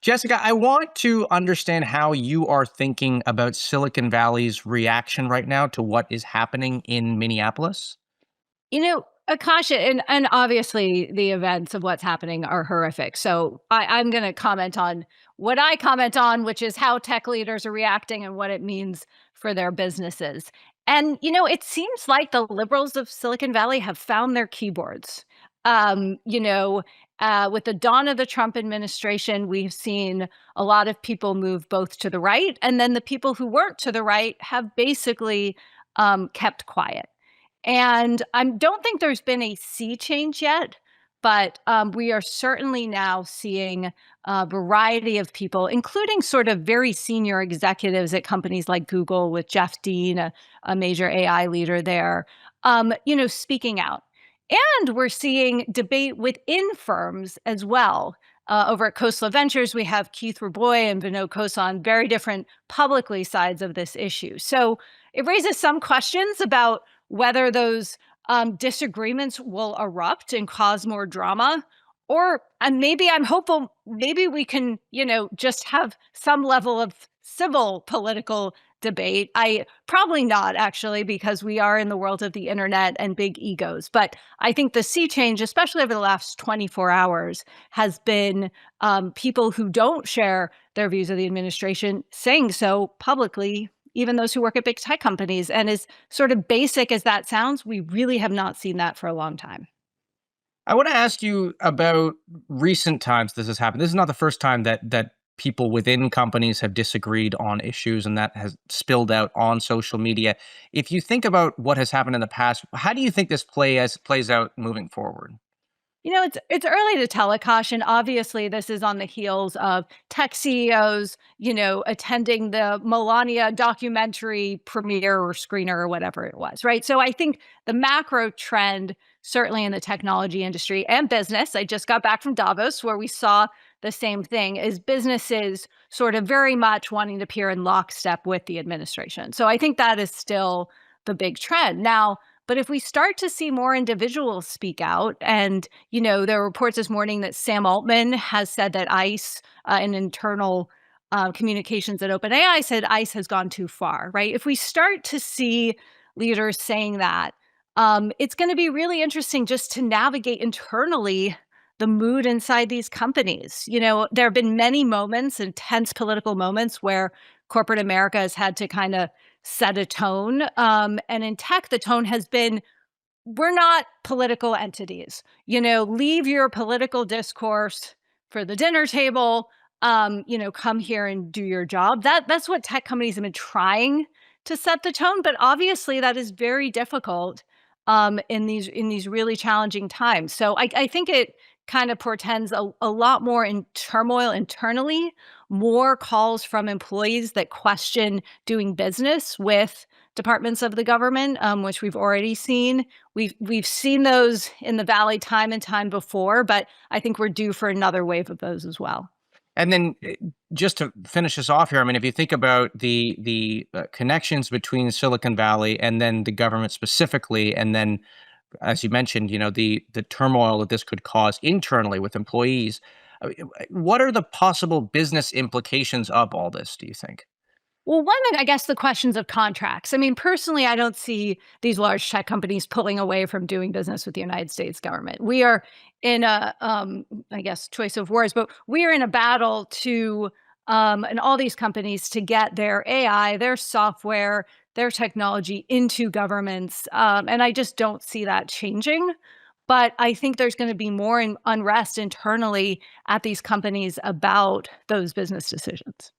Jessica, I want to understand how you are thinking about Silicon Valley's reaction right now to what is happening in Minneapolis. Akasha, and obviously the events of what's happening are horrific. So I'm going to comment on what I comment on, which is how tech leaders are reacting and what it means for their businesses. And, it seems like the liberals of Silicon Valley have found their keyboards. With the dawn of the Trump administration, we've seen a lot of people move both to the right, and then the people who weren't to the right have basically kept quiet. And I don't think there's been a sea change yet, but we are certainly now seeing a variety of people, including sort of very senior executives at companies like Google, with Jeff Dean, a major AI leader there, speaking out. And we're seeing debate within firms as well. Over at Khosla Ventures, we have Keith Rabois and Vinod Khosla on very different publicly sides of this issue. So it raises some questions about whether those disagreements will erupt and cause more drama. Or, and maybe I'm hopeful, maybe we can, just have some level of civil political debate. I probably not, actually, because we are in the world of the internet and big egos. But I think the sea change, especially over the last 24 hours, has been people who don't share their views of the administration saying so publicly, even those who work at big tech companies. And as sort of basic as that sounds, we really have not seen that for a long time. I want to ask you about recent times this has happened. This is not the first time that people within companies have disagreed on issues and that has spilled out on social media. If you think about what has happened in the past, how do you think this plays out moving forward? It's early to tell, Akash, and obviously this is on the heels of tech CEOs, attending the Melania documentary premiere or screener or whatever it was, right? So I think the macro trend, certainly in the technology industry and business, I just got back from Davos where we saw the same thing, is businesses sort of very much wanting to appear in lockstep with the administration. So I think that is still the big trend. Now, but if we start to see more individuals speak out, and, there are reports this morning that Sam Altman has said that ICE, in internal communications at OpenAI, said ICE has gone too far, right? If we start to see leaders saying that, it's going to be really interesting just to navigate internally the mood inside these companies. There have been many moments, intense political moments, where corporate America has had to kind of set a tone. And in tech, the tone has been, we're not political entities. Leave your political discourse for the dinner table. Come here and do your job. That's what tech companies have been trying to set the tone, but obviously that is very difficult in these really challenging times. So I think it kind of portends a lot more in turmoil internally, more calls from employees that question doing business with departments of the government, which we've already seen. We've seen those in the Valley time and time before, but I think we're due for another wave of those as well. And then, just to finish us off here, I mean, if you think about the connections between Silicon Valley and then the government specifically, and then, as you mentioned, the turmoil that this could cause internally with employees, what are the possible business implications of all this, do you think? Well, one thing, I guess, the questions of contracts. I mean, personally, I don't see these large tech companies pulling away from doing business with the United States government. We are in a, I guess, choice of words, but we are in a battle to, and all these companies to get their AI, their software, their technology into governments. And I just don't see that changing. But I think there's going to be more unrest internally at these companies about those business decisions.